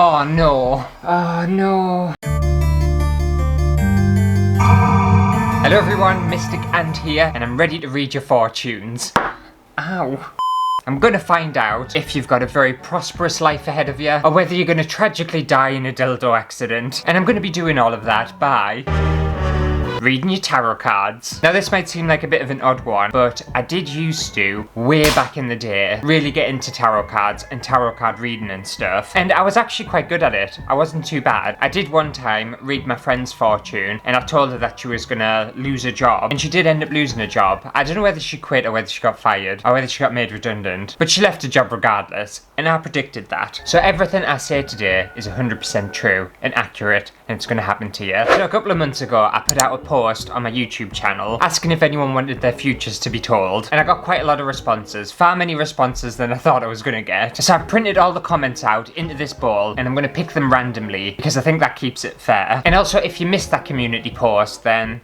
Oh no. Oh no. Hello everyone, Mystic Ant here, and I'm ready to read your fortunes. Ow. I'm gonna find out if you've got a very prosperous life ahead of you, or whether you're gonna tragically die in a dildo accident. And I'm gonna be doing all of that by reading your tarot cards. Now this might seem like a bit of an odd one, but I did used to, way back in the day, really get into tarot cards and tarot card reading and stuff. And I was actually quite good at it. I wasn't too bad. I did one time read my friend's fortune, and I told her that she was gonna lose a job. And she did end up losing a job. I don't know whether she quit or whether she got fired, or whether she got made redundant. But she left a job regardless, and I predicted that. So everything I say today is 100% true and accurate, and it's gonna happen to you. So a couple of months ago, I put out a post on my YouTube channel asking if anyone wanted their futures to be told, and I got quite a lot of responses, far many responses than I thought I was gonna get. So I printed all the comments out into this bowl, and I'm gonna pick them randomly because I think that keeps it fair. And also, if you missed that community post, then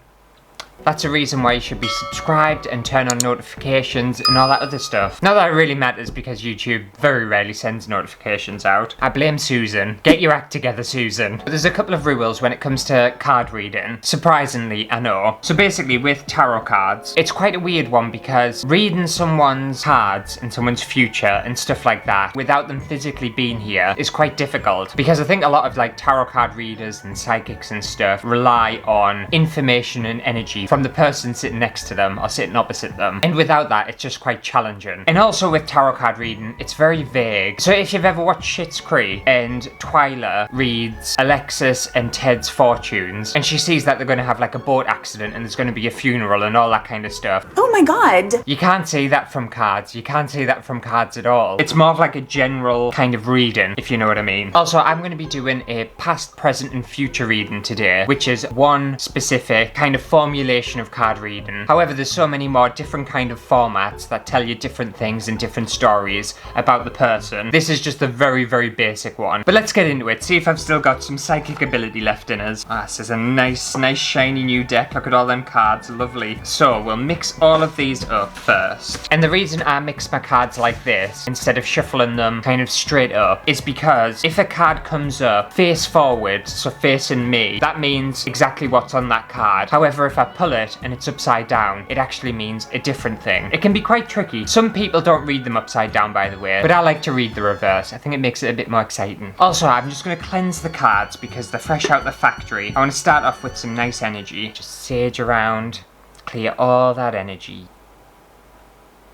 that's a reason why you should be subscribed and turn on notifications and all that other stuff. Not that it really matters because YouTube very rarely sends notifications out. I blame Susan. Get your act together, Susan. But there's a couple of rules when it comes to card reading. Surprisingly, I know. So basically with tarot cards, it's quite a weird one because reading someone's cards and someone's future and stuff like that without them physically being here is quite difficult. Because I think a lot of like tarot card readers and psychics and stuff rely on information and energy from the person sitting next to them or sitting opposite them, and without that it's just quite challenging. And also with tarot card reading, it's very vague. So if you've ever watched Schitt's Creek and Twyla reads Alexis and Ted's fortunes, and she sees that they're going to have like a boat accident and there's going to be a funeral and all that kind of stuff. Oh my god! You can't see that from cards. You can't see that from cards at all. It's more of like a general kind of reading, if you know what I mean. Also, I'm going to be doing a past, present and future reading today, which is one specific kind of formulation of card reading. However, there's so many more different kind of formats that tell you different things and different stories about the person. This is just a very, very basic one. But let's get into it. See if I've still got some psychic ability left in us. Ah, this is a nice shiny new deck. Look at all them cards. Lovely. So we'll mix all of these up first. And the reason I mix my cards like this, instead of shuffling them kind of straight up, is because if a card comes up face forward, so facing me, that means exactly what's on that card. However, if I pull it and it's upside down, it actually means a different thing. It can be quite tricky. Some people don't read them upside down, by the way, but I like to read the reverse. I think it makes it a bit more exciting. Also, I'm just going to cleanse the cards because they're fresh out the factory. I want to start off with some nice energy. Just sage around, clear all that energy.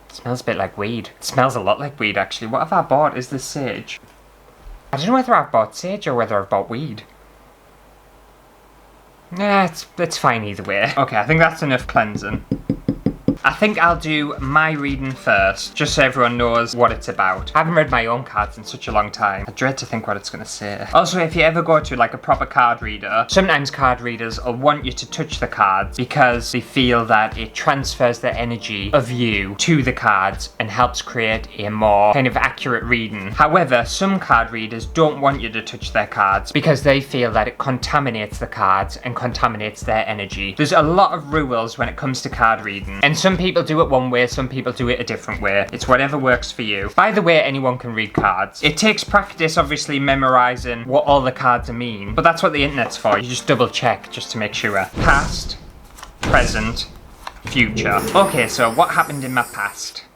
It smells a bit like weed. It smells a lot like weed, actually. What have I bought? Is this sage? I don't know whether I've bought sage or whether I've bought weed. Nah, it's fine either way. Okay, I think that's enough cleansing. I think I'll do my reading first, just so everyone knows what it's about. I haven't read my own cards in such a long time. I dread to think what it's going to say. Also, if you ever go to like a proper card reader, sometimes card readers will want you to touch the cards because they feel that it transfers the energy of you to the cards and helps create a more kind of accurate reading. However, some card readers don't want you to touch their cards because they feel that it contaminates the cards and contaminates their energy. There's a lot of rules when it comes to card reading, and some people do it one way, some people do it a different way. It's whatever works for you. By the way, anyone can read cards. It takes practice, obviously, memorizing what all the cards mean, but that's what the internet's for. You just double check just to make sure. Past, present, future. Okay, so what happened in my past?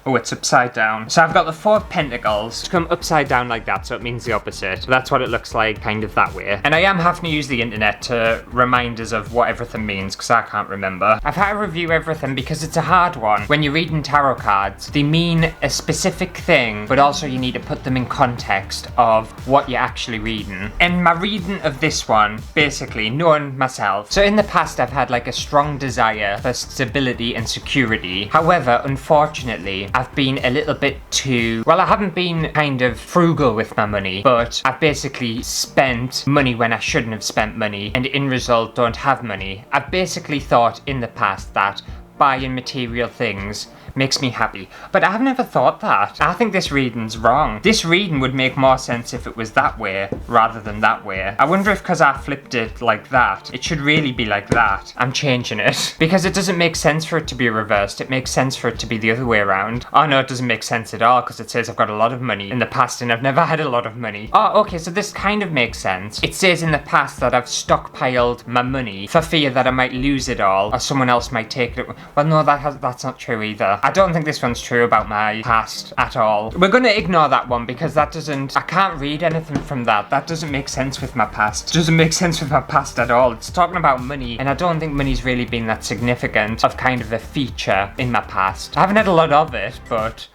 Oh, it's upside down. So I've got the Four of Pentacles. It's come upside down like that, so it means the opposite. So that's what it looks like, kind of that way. And I am having to use the internet to remind us of what everything means, because I can't remember. I've had to review everything because it's a hard one. When you're reading tarot cards, they mean a specific thing, but also you need to put them in context of what you're actually reading. And my reading of this one, basically, knowing myself. So in the past, I've had like a strong desire for stability and security. However, unfortunately, I've been a little bit too, well, I haven't been kind of frugal with my money, but I've basically spent money when I shouldn't have spent money, and in result don't have money. I've basically thought in the past that buying material things makes me happy. But I've never thought that. I think this reading's wrong. This reading would make more sense if it was that way rather than that way. I wonder if because I flipped it like that, it should really be like that. I'm changing it. Because it doesn't make sense for it to be reversed. It makes sense for it to be the other way around. Oh no, it doesn't make sense at all because it says I've got a lot of money in the past and I've never had a lot of money. Oh, okay, so this kind of makes sense. It says in the past that I've stockpiled my money for fear that I might lose it all or someone else might take it. Well, no, that's not true either. I don't think this one's true about my past at all. We're gonna ignore that one because that doesn't, I can't read anything from that. That doesn't make sense with my past. It doesn't make sense with my past at all. It's talking about money and I don't think money's really been that significant of kind of a feature in my past. I haven't had a lot of it, but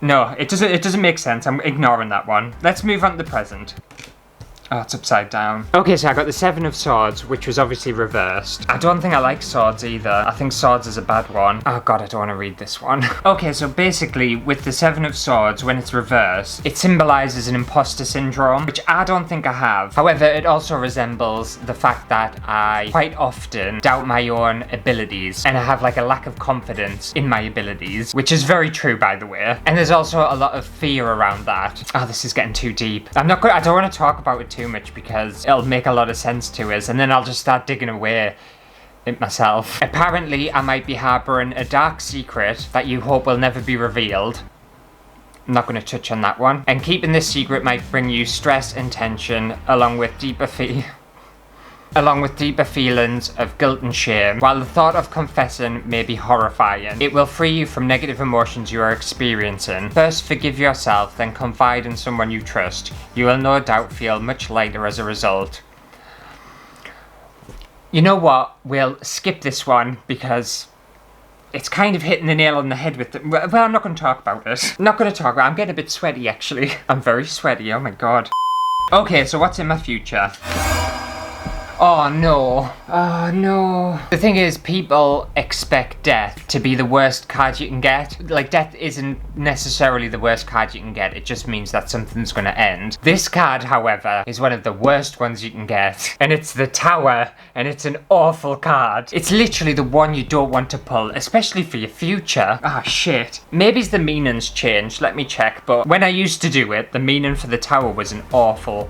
no, it doesn't make sense. I'm ignoring that one. Let's move on to the present. Oh, it's upside down. Okay, so I got the Seven of Swords, which was obviously reversed. I don't think I like swords either. I think swords is a bad one. Oh god, I don't want to read this one. Okay, so basically, with the Seven of Swords, when it's reversed, it symbolizes an imposter syndrome, which I don't think I have. However, it also resembles the fact that I quite often doubt my own abilities, and I have like a lack of confidence in my abilities, which is very true, by the way. And there's also a lot of fear around that. Oh, this is getting too deep. I don't want to talk about it too much because it'll make a lot of sense to us and then I'll just start digging away it myself. Apparently, I might be harboring a dark secret that you hope will never be revealed. I'm not going to touch on that one. And keeping this secret might bring you stress and tension along with deeper feelings of guilt and shame. While the thought of confessing may be horrifying, it will free you from negative emotions you are experiencing. First, forgive yourself, then confide in someone you trust. You will no doubt feel much lighter as a result. You know what? We'll skip this one because it's kind of hitting the nail on the head with it. Well, I'm not going to talk about it. I'm not going to talk about it. I'm getting a bit sweaty, actually. I'm very sweaty. Oh my god. Okay, so what's in my future? Oh no. Oh no. The thing is, people expect death to be the worst card you can get. Like, death isn't necessarily the worst card you can get. It just means that something's gonna end. This card, however, is one of the worst ones you can get. And it's the Tower, and it's an awful card. It's literally the one you don't want to pull, especially for your future. Ah, shit. Maybe the meaning's changed, let me check. But when I used to do it, the meaning for the Tower was an awful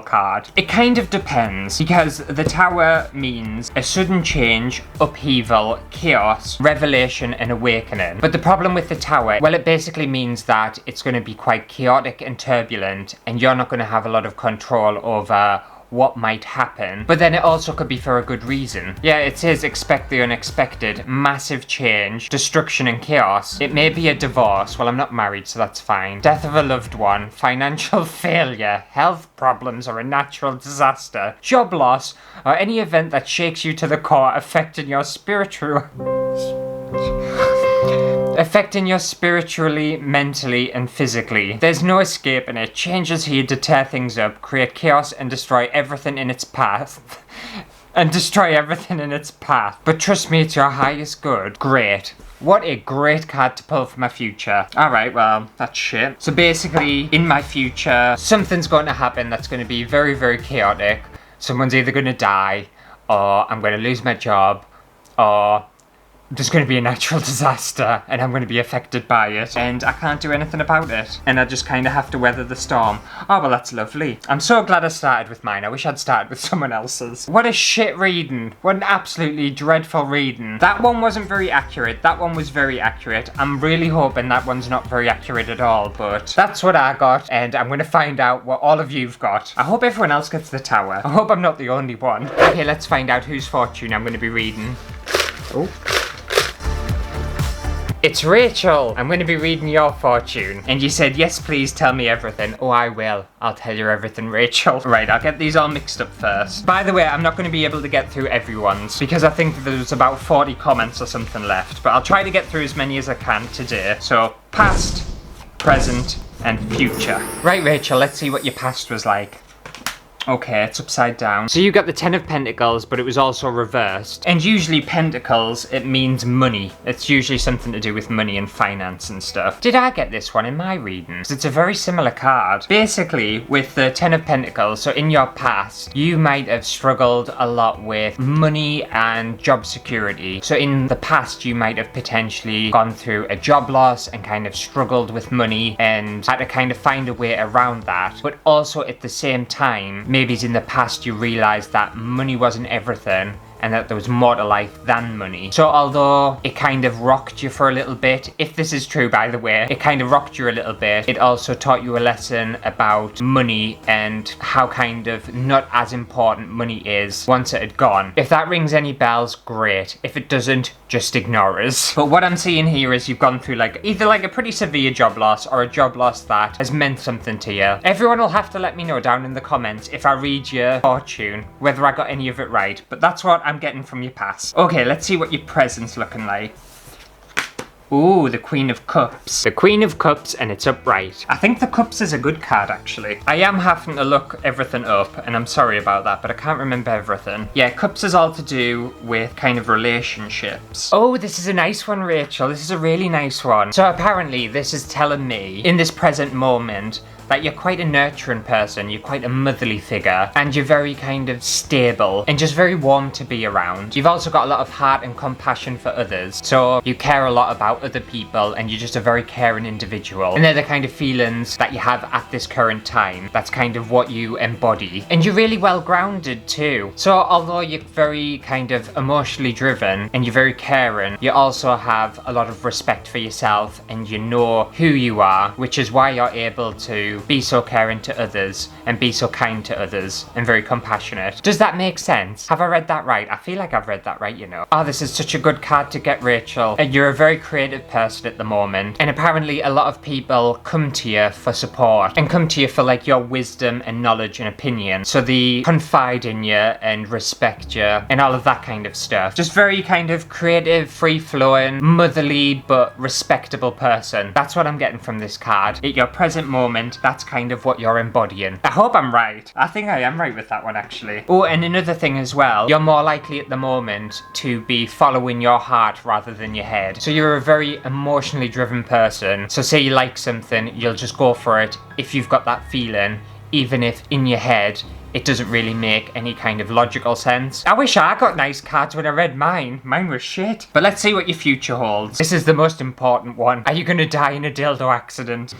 card. It kind of depends, because the Tower means a sudden change, upheaval, chaos, revelation and awakening. But the problem with the Tower, well, it basically means that it's going to be quite chaotic and turbulent and you're not going to have a lot of control over what might happen. But then it also could be for a good reason. Yeah, it says expect the unexpected, massive change, destruction and chaos. It may be a divorce. Well, I'm not married, so that's fine. Death of a loved one, financial failure, health problems or a natural disaster, job loss, or any event that shakes you to the core, affecting your spiritually, mentally, and physically. There's no escape and it. Changes here to tear things up, create chaos and destroy everything in its path. But trust me, it's your highest good. Great. What a great card to pull for my future. Alright, well, that's shit. So basically, in my future, something's going to happen that's going to be very, very chaotic. Someone's either going to die, or I'm going to lose my job, or there's going to be a natural disaster and I'm going to be affected by it and I can't do anything about it and I just kind of have to weather the storm. Oh, well, that's lovely. I'm so glad I started with mine. I wish I'd started with someone else's. What a shit reading. What an absolutely dreadful reading. That one wasn't very accurate. That one was very accurate. I'm really hoping that one's not very accurate at all, but that's what I got and I'm going to find out what all of you've got. I hope everyone else gets the Tower. I hope I'm not the only one. Okay, let's find out whose fortune I'm going to be reading. Oh. It's Rachel! I'm going to be reading your fortune. And you said, yes, please tell me everything. Oh, I will. I'll tell you everything, Rachel. Right, I'll get these all mixed up first. By the way, I'm not going to be able to get through everyone's because I think there's about 40 comments or something left. But I'll try to get through as many as I can today. So, past, present, and future. Right, Rachel, let's see what your past was like. Okay, it's upside down. So you got the Ten of Pentacles, but it was also reversed. And usually pentacles, it means money. It's usually something to do with money and finance and stuff. Did I get this one in my readings? It's a very similar card. Basically, with the Ten of Pentacles, so in your past, you might have struggled a lot with money and job security. So in the past, you might have potentially gone through a job loss and kind of struggled with money and had to kind of find a way around that. But also at the same time, maybe in the past you realized that money wasn't everything and that there was more to life than money. So although it kind of rocked you for a little bit, if this is true by the way, it kind of rocked you a little bit, it also taught you a lesson about money and how kind of not as important money is once it had gone. If that rings any bells, great. If it doesn't, just ignore us. But what I'm seeing here is you've gone through like either like a pretty severe job loss or a job loss that has meant something to you. Everyone will have to let me know down in the comments if I read your fortune, whether I got any of it right. But that's what I'm getting from your past. Okay, let's see what your present's looking like. Ooh, the Queen of Cups. The Queen of Cups, and it's upright. I think the Cups is a good card, actually. I am having to look everything up, and I'm sorry about that, but I can't remember everything. Yeah, Cups is all to do with kind of relationships. Oh, this is a nice one, Rachel. This is a really nice one. So apparently, this is telling me, in this present moment, that you're quite a nurturing person, you're quite a motherly figure, and you're very kind of stable and just very warm to be around. You've also got a lot of heart and compassion for others, so you care a lot about other people and you're just a very caring individual. And they're the kind of feelings that you have at this current time. That's kind of what you embody. And you're really well grounded too. So although you're very kind of emotionally driven and you're very caring, you also have a lot of respect for yourself and you know who you are, which is why you're able to be so caring to others and be so kind to others and very compassionate. Does that make sense? Have I read that right? I feel like I've read that right, you know. Oh, this is such a good card to get, Rachel. And you're a very creative person at the moment. And apparently a lot of people come to you for support and come to you for like your wisdom and knowledge and opinion. So they confide in you and respect you and all of that kind of stuff. Just very kind of creative, free-flowing, motherly but respectable person. That's what I'm getting from this card. At your present moment, that's kind of what you're embodying. I hope I'm right. I think I am right with that one, actually. Oh, and another thing as well, you're more likely at the moment to be following your heart rather than your head. So you're a very emotionally driven person. So say you like something, you'll just go for it if you've got that feeling, even if in your head it doesn't really make any kind of logical sense. I wish I got nice cards when I read mine. Mine was shit. But let's see what your future holds. This is the most important one. Are you gonna die in a dildo accident?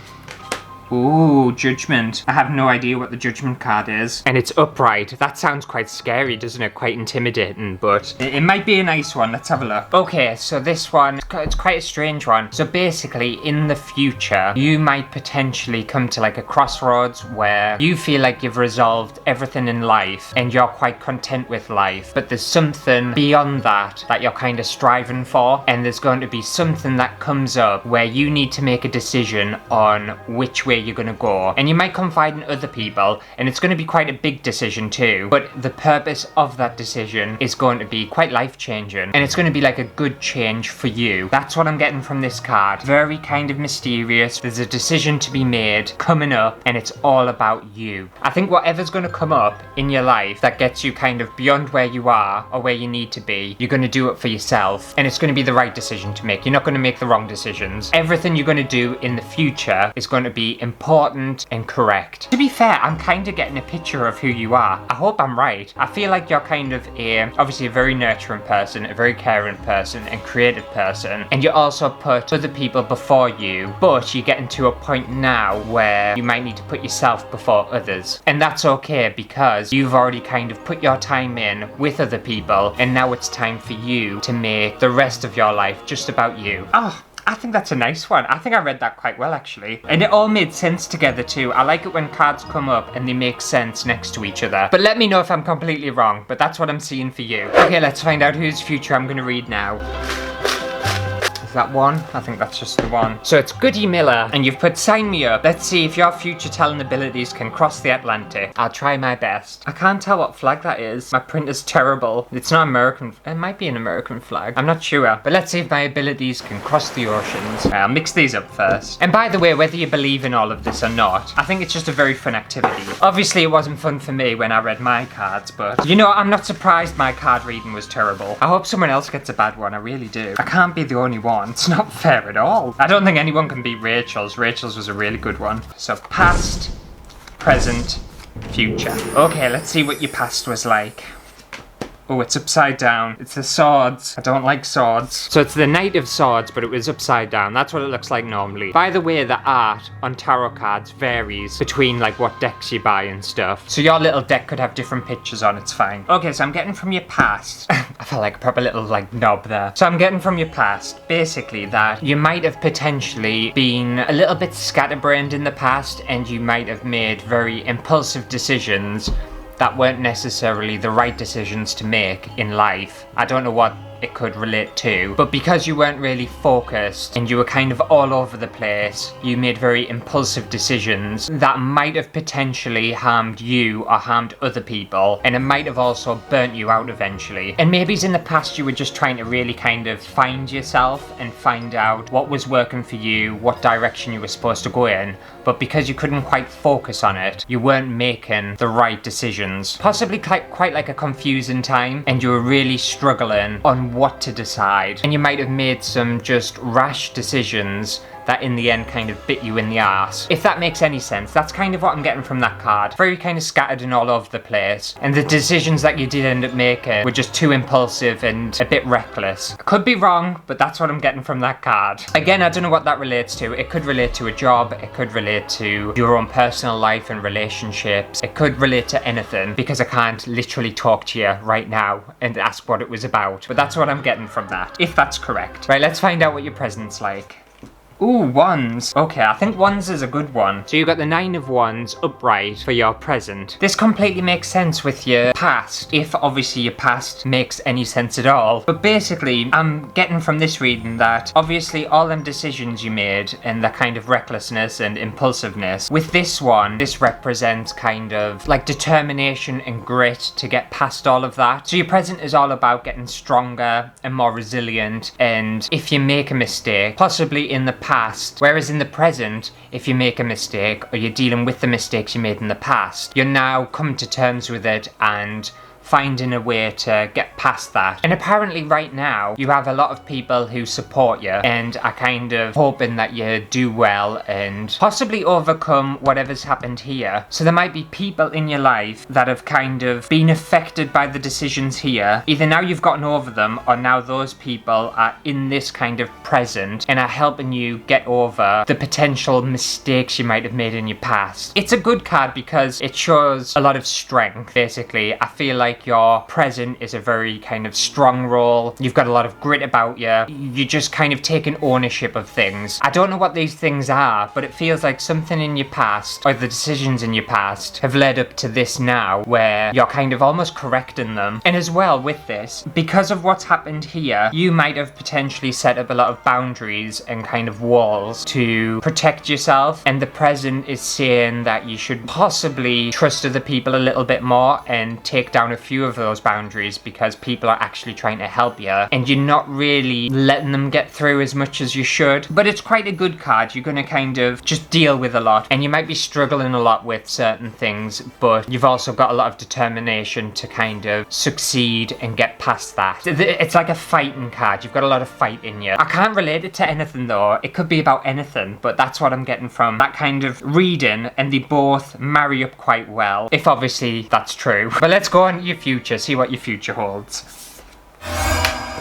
Ooh, Judgment. I have no idea what the Judgment card is. And it's upright. That sounds quite scary, doesn't it? Quite intimidating, but it might be a nice one. Let's have a look. Okay, so this one, it's quite a strange one. So basically, in the future, you might potentially come to like a crossroads where you feel like you've resolved everything in life and you're quite content with life, but there's something beyond that that you're kind of striving for, and there's going to be something that comes up where you need to make a decision on which way you're going to go. And you might confide in other people, and it's going to be quite a big decision too, but the purpose of that decision is going to be quite life-changing, and it's going to be like a good change for you. That's what I'm getting from this card. Very kind of mysterious. There's a decision to be made coming up, and it's all about you. I think whatever's going to come up in your life that gets you kind of beyond where you are or where you need to be, you're going to do it for yourself, and it's going to be the right decision to make. You're not going to make the wrong decisions. Everything you're going to do in the future is going to be important and correct. To be fair, I'm kind of getting a picture of who you are. I hope I'm right. I feel like you're kind of obviously a very nurturing person, a very caring person and creative person, and you also put other people before you, but you're getting to a point now where you might need to put yourself before others. And that's okay, because you've already kind of put your time in with other people, and now it's time for you to make the rest of your life just about you. Oh, I think that's a nice one. I think I read that quite well, actually. And it all made sense together too. I like it when cards come up and they make sense next to each other. But let me know if I'm completely wrong, but that's what I'm seeing for you. Okay, let's find out whose future I'm going to read now. Is that one? I think that's just the one. So it's Goody Miller, and you've put sign me up. Let's see if your future telling abilities can cross the Atlantic. I'll try my best. I can't tell what flag that is. My print is terrible. It's not American. It might be an American flag. I'm not sure. But let's see if my abilities can cross the oceans. I'll mix these up first. And by the way, whether you believe in all of this or not, I think it's just a very fun activity. Obviously, it wasn't fun for me when I read my cards, but you know, I'm not surprised my card reading was terrible. I hope someone else gets a bad one. I really do. I can't be the only one. It's not fair at all. I don't think anyone can beat Rachel's. Rachel's was a really good one. So past, present, future. Okay, let's see what your past was like. Oh, it's upside down. It's the swords. I don't like swords. So it's the Knight of Swords, but it was upside down. That's what it looks like normally. By the way, the art on tarot cards varies between like what decks you buy and stuff. So your little deck could have different pictures on, it's fine. Okay, so I'm getting from your past. I felt like a proper little like knob there. So I'm getting from your past, basically that you might have potentially been a little bit scatterbrained in the past, and you might have made very impulsive decisions that weren't necessarily the right decisions to make in life. I don't know what it could relate to, but because you weren't really focused and you were kind of all over the place, you made very impulsive decisions that might have potentially harmed you or harmed other people, and it might have also burnt you out eventually. And maybe in the past you were just trying to really kind of find yourself and find out what was working for you, what direction you were supposed to go in, but because you couldn't quite focus on it, you weren't making the right decisions. Possibly quite like a confusing time, and you were really struggling on what to decide, and you might have made some just rash decisions that in the end kind of bit you in the arse. If that makes any sense, that's kind of what I'm getting from that card. Very kind of scattered and all over the place, and the decisions that you did end up making were just too impulsive and a bit reckless. I could be wrong, but that's what I'm getting from that card. Again, I don't know what that relates to. It could relate to a job, it could relate to your own personal life and relationships, it could relate to anything, because I can't literally talk to you right now and ask what it was about, but that's what I'm getting from that, if that's correct. Right, let's find out what your present's like. Ooh, wands. Okay, I think wands is a good one. So you got the 9 of wands upright for your present. This completely makes sense with your past, if obviously your past makes any sense at all. But basically, I'm getting from this reading that obviously all them decisions you made and the kind of recklessness and impulsiveness, with this one, this represents kind of like determination and grit to get past all of that. So your present is all about getting stronger and more resilient, and if you make a mistake, possibly in the past, whereas in the present, if you make a mistake or you're dealing with the mistakes you made in the past, you're now come to terms with it and finding a way to get past that. And apparently right now you have a lot of people who support you and are kind of hoping that you do well and possibly overcome whatever's happened here. So there might be people in your life that have kind of been affected by the decisions here. Either now you've gotten over them, or now those people are in this kind of present and are helping you get over the potential mistakes you might have made in your past. It's a good card because it shows a lot of strength, basically. I feel like your present is a very kind of strong role. You've got a lot of grit about you. You're just kind of taking ownership of things. I don't know what these things are, but it feels like something in your past, or the decisions in your past, have led up to this now, where you're kind of almost correcting them. And as well with this, because of what's happened here, you might have potentially set up a lot of boundaries and kind of walls to protect yourself, and the present is saying that you should possibly trust other people a little bit more and take down a few of those boundaries, because people are actually trying to help you and you're not really letting them get through as much as you should. But it's quite a good card. You're going to kind of just deal with a lot, and you might be struggling a lot with certain things, but you've also got a lot of determination to kind of succeed and get past that. It's like a fighting card. You've got a lot of fight in you. I can't relate it to anything though. It could be about anything, but that's what I'm getting from that kind of reading, and they both marry up quite well, if obviously that's true. But let's go on to your future, see what your future holds.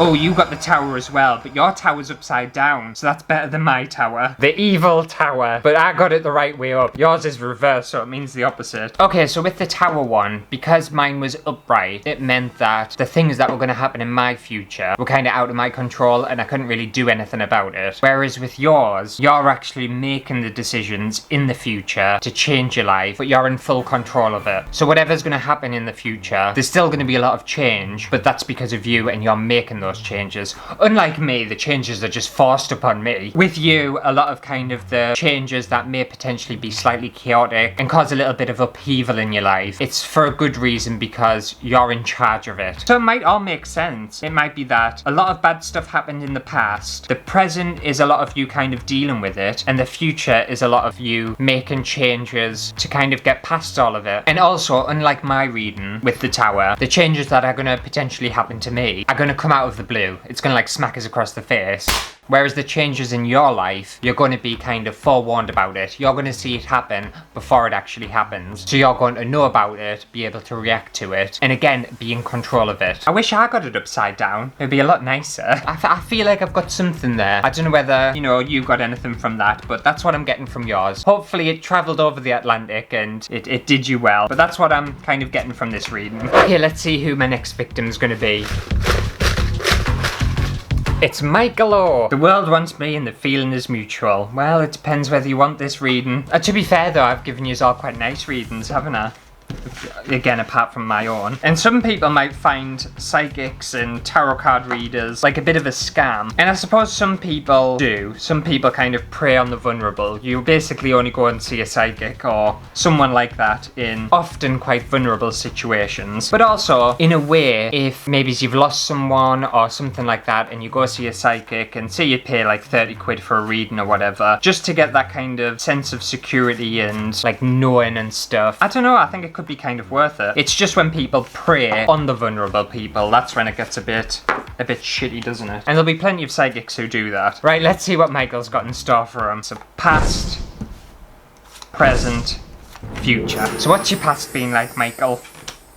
Oh, you got the tower as well, but your tower's upside down, so that's better than my tower. The evil tower. But I got it the right way up. Yours is reversed, so it means the opposite. Okay, so with the tower one, because mine was upright, it meant that the things that were going to happen in my future were kind of out of my control, and I couldn't really do anything about it. Whereas with yours, you're actually making the decisions in the future to change your life, but you're in full control of it. So whatever's going to happen in the future, there's still going to be a lot of change, but that's because of you, and you're making those those changes. Unlike me, the changes are just forced upon me. With you, a lot of kind of the changes that may potentially be slightly chaotic and cause a little bit of upheaval in your life, it's for a good reason because you're in charge of it. So it might all make sense. It might be that a lot of bad stuff happened in the past. The present is a lot of you kind of dealing with it, and the future is a lot of you making changes to kind of get past all of it. And also, unlike my reading with the Tower, the changes that are going to potentially happen to me are going to come out of the blue. It's going to like smack us across the face. Whereas the changes in your life, you're going to be kind of forewarned about it. You're going to see it happen before it actually happens. So you're going to know about it, be able to react to it, and again, be in control of it. I wish I got it upside down. It'd be a lot nicer. I feel like I've got something there. I don't know whether, you know, you got anything from that, but that's what I'm getting from yours. Hopefully it travelled over the Atlantic and it did you well. But that's what I'm kind of getting from this reading. Okay, let's see who my next victim's going to be. It's Michael O. The world wants me and the feeling is mutual. Well, it depends whether you want this reading. To be fair though, I've given you all quite nice readings, haven't I? Again, apart from my own. And some people might find psychics and tarot card readers like a bit of a scam. And I suppose some people do. Some people kind of prey on the vulnerable. You basically only go and see a psychic or someone like that in often quite vulnerable situations. But also, in a way, if maybe you've lost someone or something like that and you go see a psychic and say you pay like 30 quid for a reading or whatever, just to get that kind of sense of security and like knowing and stuff. I don't know, I think it could be kind of worth it. It's just when people prey on the vulnerable people, that's when it gets a bit shitty, doesn't it? And there'll be plenty of psychics who do that. Right, let's see what Michael's got in store for him. So past, present, future. So what's your past been like, Michael?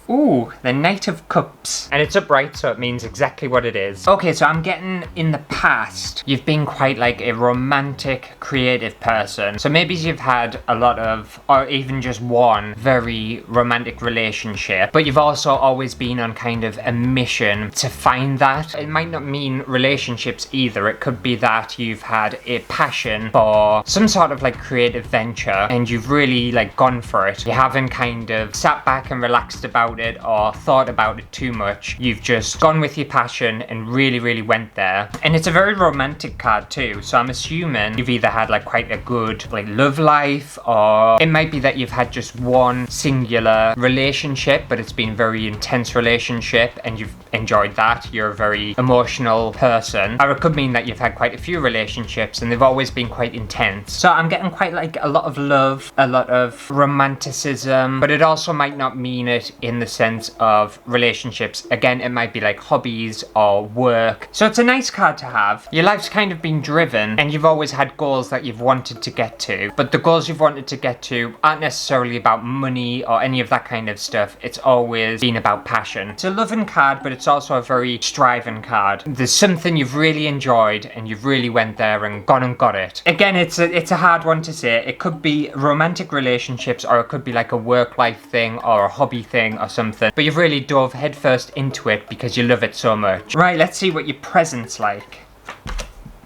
Ooh, the Knight of Cups. And it's upright, so it means exactly what it is. Okay, so I'm getting in the past, you've been quite like a romantic, creative person. So maybe you've had a lot of, or even just one very romantic relationship, but you've also always been on kind of a mission to find that. It might not mean relationships either. It could be that you've had a passion for some sort of like creative venture and you've really like gone for it. You haven't kind of sat back and relaxed about it or thought about it too much. You've just gone with your passion and really went there. And it's a very romantic card too, so I'm assuming you've either had like quite a good like love life, or it might be that you've had just one singular relationship but it's been a very intense relationship and you've enjoyed that. You're a very emotional person. Or it could mean that you've had quite a few relationships and they've always been quite intense. So I'm getting quite like a lot of love, a lot of romanticism, but it also might not mean it in the sense of relationships. Again, it might be like hobbies or work. So it's a nice card to have. Your life's kind of been driven and you've always had goals that you've wanted to get to, but the goals you've wanted to get to aren't necessarily about money or any of that kind of stuff. It's always been about passion. It's a loving card, but it's also a very striving card. There's something you've really enjoyed and you've really went there and gone and got it. Again, it's a hard one to say. It could be romantic relationships, or it could be like a work-life thing or a hobby thing or something, but you've really dove headfirst into it because you love it so much. Right, let's see what your present's like.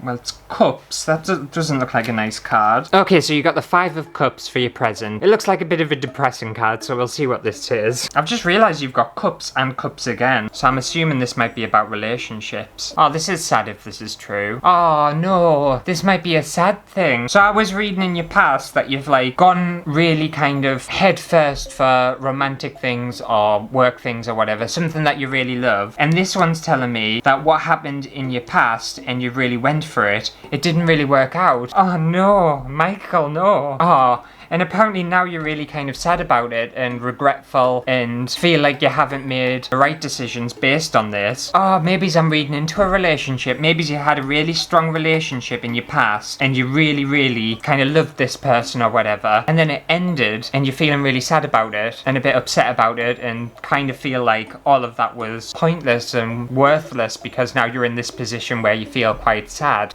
Well, it's cups. That doesn't look like a nice card. Okay, so you got the 5 of Cups for your present. It looks like a bit of a depressing card, so we'll see what this is. I've just realised you've got cups and cups again, so I'm assuming this might be about relationships. Oh, this is sad if this is true. Oh, no. This might be a sad thing. So I was reading in your past that you've, like, gone really kind of head first for romantic things or work things or whatever, something that you really love. And this one's telling me that what happened in your past and you really went for it didn't really work out. Oh no, Michael, no. Oh, and apparently now you're really kind of sad about it and regretful and feel like you haven't made the right decisions based on this. Oh, maybe I'm reading into a relationship. Maybe you had a really strong relationship in your past and you really kind of loved this person or whatever, and then it ended and you're feeling really sad about it and a bit upset about it and kind of feel like all of that was pointless and worthless because now you're in this position where you feel quite sad.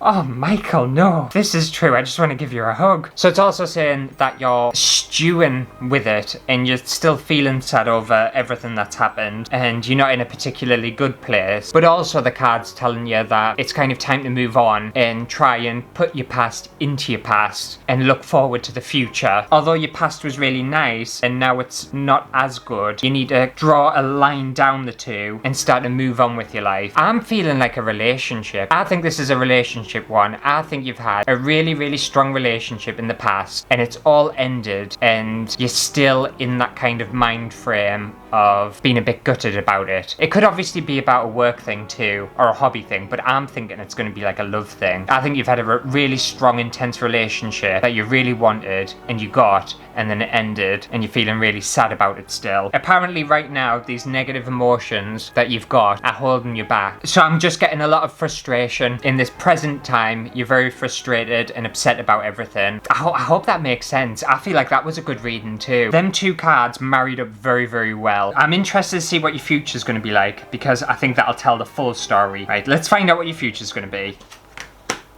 Oh, Michael, no. This is true. I just want to give you a hug. So it's also saying that you're stewing with it and you're still feeling sad over everything that's happened and you're not in a particularly good place. But also the card's telling you that it's kind of time to move on and try and put your past into your past and look forward to the future. Although your past was really nice and now it's not as good, you need to draw a line down the two and start to move on with your life. I'm feeling like a relationship. I think this is a relationship one. I think you've had a really, really strong relationship in the past and it's all ended and you're still in that kind of mind frame of being a bit gutted about it. It could obviously be about a work thing too, or a hobby thing, but I'm thinking it's going to be like a love thing. I think you've had a really strong, intense relationship that you really wanted and you got, and then it ended and you're feeling really sad about it still. Apparently right now, these negative emotions that you've got are holding you back. So I'm just getting a lot of frustration. In this present time, you're very frustrated and upset about everything. I hope that makes sense. I feel like that was a good reading too. Them two cards married up very, very well. I'm interested to see what your future's going to be like because I think that'll tell the full story. Right, let's find out what your future's going to be.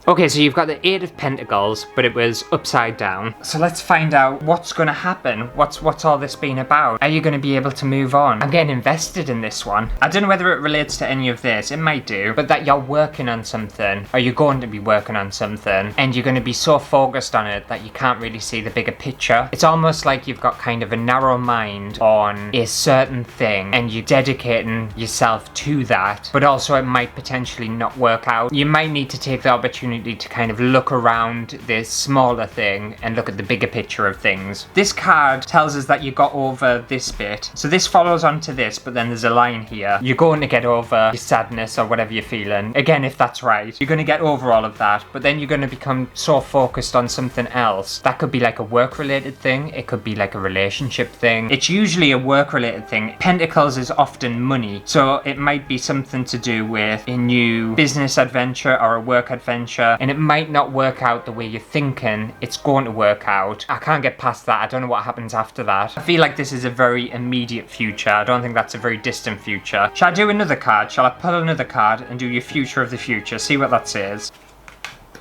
Okay, so you've got the Eight of Pentacles, but it was upside down. So let's find out what's going to happen. What's all this been about? Are you going to be able to move on? I'm getting invested in this one. I don't know whether it relates to any of this. It might do. But that you're working on something, or you're going to be working on something, and you're going to be so focused on it that you can't really see the bigger picture. It's almost like you've got kind of a narrow mind on a certain thing, and you're dedicating yourself to that, but also it might potentially not work out. You might need to take the opportunity to kind of look around this smaller thing and look at the bigger picture of things. This card tells us that you got over this bit. So this follows on to this, but then there's a line here. You're going to get over your sadness or whatever you're feeling. Again, if that's right, you're going to get over all of that, but then you're going to become so focused on something else. That could be like a work-related thing. It could be like a relationship thing. It's usually a work-related thing. Pentacles is often money, so it might be something to do with a new business adventure or a work adventure. And it might not work out the way you're thinking it's going to work out. I can't get past that. I don't know what happens after that. I feel like this is a very immediate future. I don't think that's a very distant future. Shall I do another card? Shall I pull another card and do your future of the future? See what that says.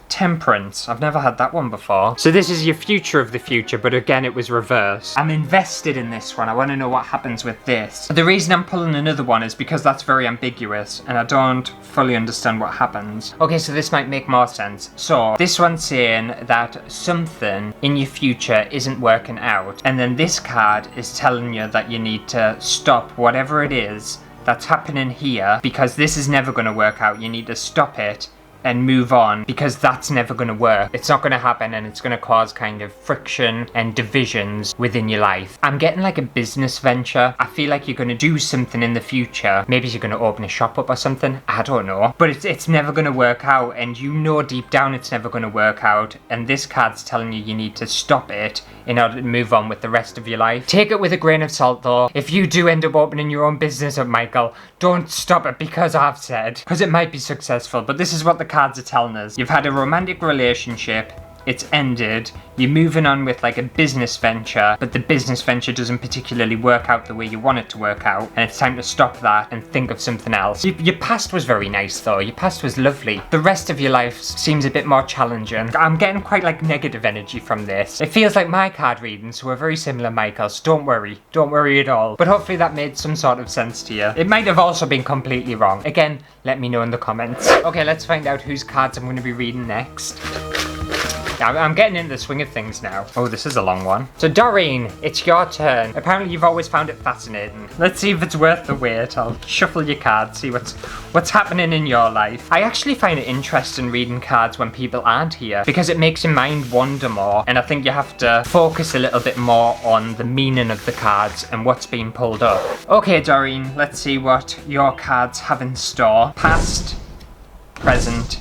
Temperance. I've never had that one before. So this is your future of the future, but again, it was reversed. I'm invested in this one. I want to know what happens with this. The reason I'm pulling another one is because that's very ambiguous, and I don't fully understand what happens. Okay, so this might make more sense. So this one's saying that something in your future isn't working out, and then this card is telling you that you need to stop whatever it is that's happening here, because this is never going to work out. You need to stop it and move on because that's never going to work. It's not going to happen and it's going to cause kind of friction and divisions within your life. I'm getting like a business venture. I feel like you're going to do something in the future. Maybe you're going to open a shop up or something. I don't know. But it's never going to work out, and you know deep down it's never going to work out, and this card's telling you need to stop it in order to move on with the rest of your life. Take it with a grain of salt though. If you do end up opening your own business up, Michael, don't stop it because I've said, because it might be successful. But this is what the cards are telling us. You've had a romantic relationship, it's ended, you're moving on with like a business venture, but the business venture doesn't particularly work out the way you want it to work out, and it's time to stop that and think of something else. Your past was very nice though. Your past was lovely. The rest of your life seems a bit more challenging. I'm getting quite like negative energy from this. It feels like my card readings were very similar, Michael, so don't worry at all. But hopefully that made some sort of sense to you. It might have also been completely wrong. Again, let me know in the comments. Okay, let's find out whose cards I'm going to be reading next. I'm getting into the swing of things now. Oh, this is a long one. So Doreen, it's your turn. Apparently you've always found it fascinating. Let's see if it's worth the wait. I'll shuffle your cards, see what's happening in your life. I actually find it interesting reading cards when people aren't here because it makes your mind wander more, and I think you have to focus a little bit more on the meaning of the cards and what's being pulled up. Okay, Doreen, let's see what your cards have in store. Past, present,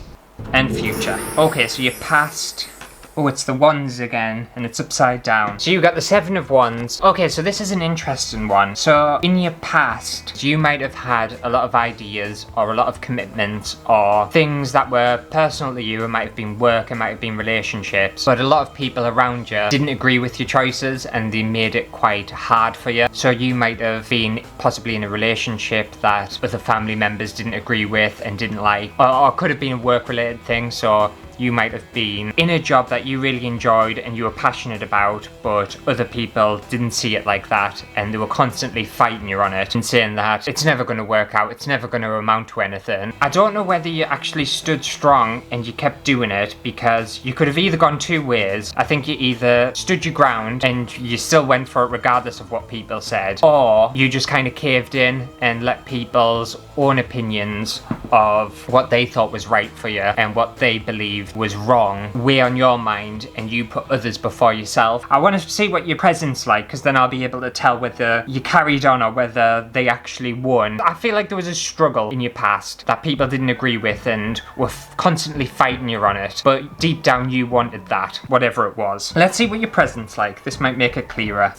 and future. Okay, so your past Oh, it's the wands again, and it's upside down. So you got the 7 of wands. Okay, so this is an interesting one. So in your past, you might have had a lot of ideas or a lot of commitments or things that were personal to you. It might have been work, it might have been relationships, but a lot of people around you didn't agree with your choices and they made it quite hard for you. So you might have been possibly in a relationship that other family members didn't agree with and didn't like, or could have been a work-related thing. So you might have been in a job that you really enjoyed and you were passionate about, but other people didn't see it like that and they were constantly fighting you on it and saying that it's never going to work out, it's never going to amount to anything. I don't know whether you actually stood strong and you kept doing it, because you could have either gone 2 ways. I think you either stood your ground and you still went for it regardless of what people said, or you just kind of caved in and let people's own opinions of what they thought was right for you and what they believed was wrong weigh on your mind and you put others before yourself. I want to see what your present's like, because then I'll be able to tell whether you carried on or whether they actually won. I feel like there was a struggle in your past that people didn't agree with and were constantly fighting you on it, but deep down you wanted that, whatever it was. Let's see what your present's like. This might make it clearer.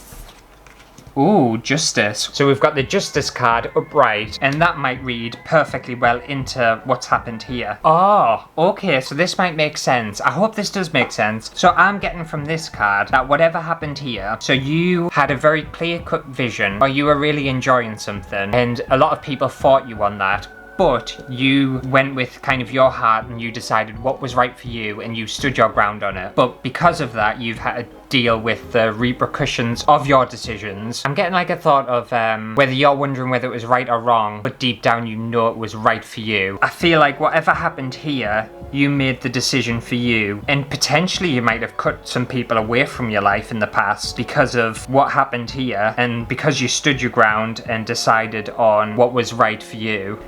Ooh, Justice. So we've got the Justice card upright, and that might read perfectly well into what's happened here. Oh, okay, so this might make sense. I hope this does make sense. So I'm getting from this card that whatever happened here, so you had a very clear-cut vision, or you were really enjoying something, and a lot of people fought you on that. But you went with kind of your heart and you decided what was right for you and you stood your ground on it. But because of that, you've had to deal with the repercussions of your decisions. I'm getting like a thought of whether you're wondering whether it was right or wrong, but deep down you know it was right for you. I feel like whatever happened here, you made the decision for you, and potentially you might have cut some people away from your life in the past because of what happened here, and because you stood your ground and decided on what was right for you.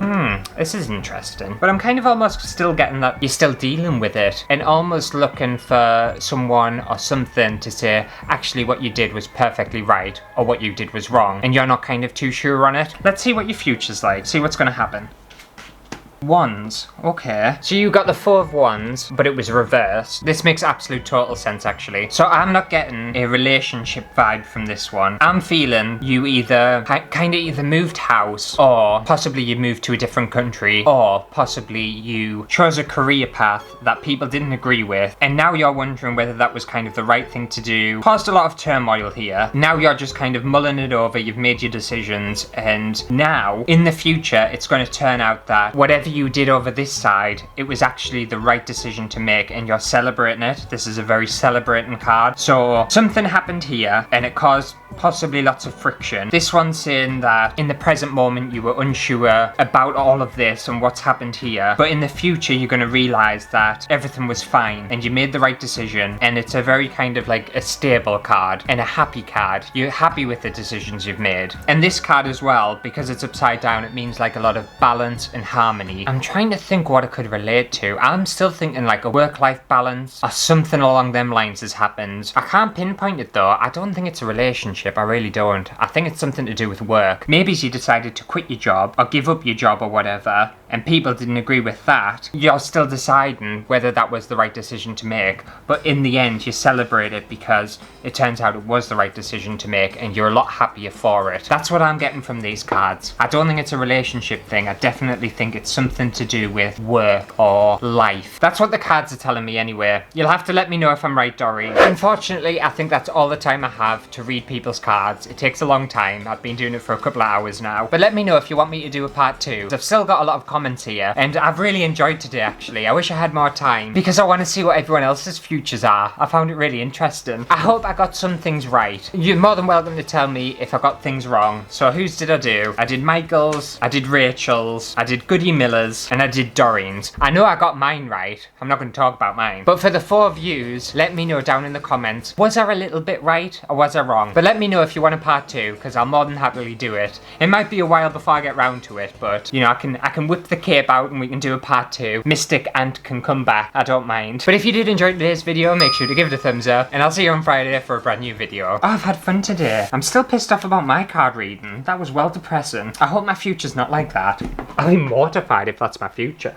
This is interesting. But I'm kind of almost still getting that you're still dealing with it and almost looking for someone or something to say actually what you did was perfectly right or what you did was wrong, and you're not kind of too sure on it. Let's see what your future's like, see what's going to happen. Wands. Okay. So you got the 4 of Wands, but it was reversed. This makes absolute total sense, actually. So I'm not getting a relationship vibe from this one. I'm feeling you either kind of either moved house, or possibly you moved to a different country, or possibly you chose a career path that people didn't agree with, and now you're wondering whether that was kind of the right thing to do. Caused a lot of turmoil here. Now you're just kind of mulling it over, you've made your decisions, and now in the future it's going to turn out that whatever you did over this side, it was actually the right decision to make, and you're celebrating it. This is a very celebrating card. So something happened here and it caused possibly lots of friction. This one's saying that in the present moment you were unsure about all of this and what's happened here, but in the future you're going to realize that everything was fine and you made the right decision, and it's a very kind of like a stable card and a happy card. You're happy with the decisions you've made. And this card as well, because it's upside down, it means like a lot of balance and harmony. I'm trying to think what it could relate to. I'm still thinking like a work-life balance or something along them lines has happened. I can't pinpoint it though. I don't think it's a relationship. I really don't. I think it's something to do with work. Maybe you decided to quit your job or give up your job or whatever, and people didn't agree with that. You're still deciding whether that was the right decision to make, but in the end you celebrate it because it turns out it was the right decision to make and you're a lot happier for it. That's what I'm getting from these cards. I don't think it's a relationship thing. I definitely think it's something to do with work or life. That's what the cards are telling me anyway. You'll have to let me know if I'm right, Dory. Unfortunately, I think that's all the time I have to read people's cards. It takes a long time. I've been doing it for a couple of hours now. But let me know if you want me to do a part 2. I've still got a lot of comments here, and I've really enjoyed today actually. I wish I had more time because I want to see what everyone else's futures are. I found it really interesting. I hope I got some things right. You're more than welcome to tell me if I got things wrong. So whose did I do? I did Michael's, I did Rachel's, I did Goody Miller's, and I did Doreen's. I know I got mine right. I'm not going to talk about mine. But for the 4 views, let me know down in the comments, was I a little bit right or was I wrong? But let me know if you want a part 2, because I'll more than happily do it. It might be a while before I get round to it, but you know, I can whip the cape out and we can do a part 2. Mystic Ant can come back. I don't mind. But if you did enjoy today's video, make sure to give it a thumbs up, and I'll see you on Friday for a brand new video. Oh, I've had fun today. I'm still pissed off about my card reading. That was well depressing. I hope my future's not like that. I'll be mortified if that's my future.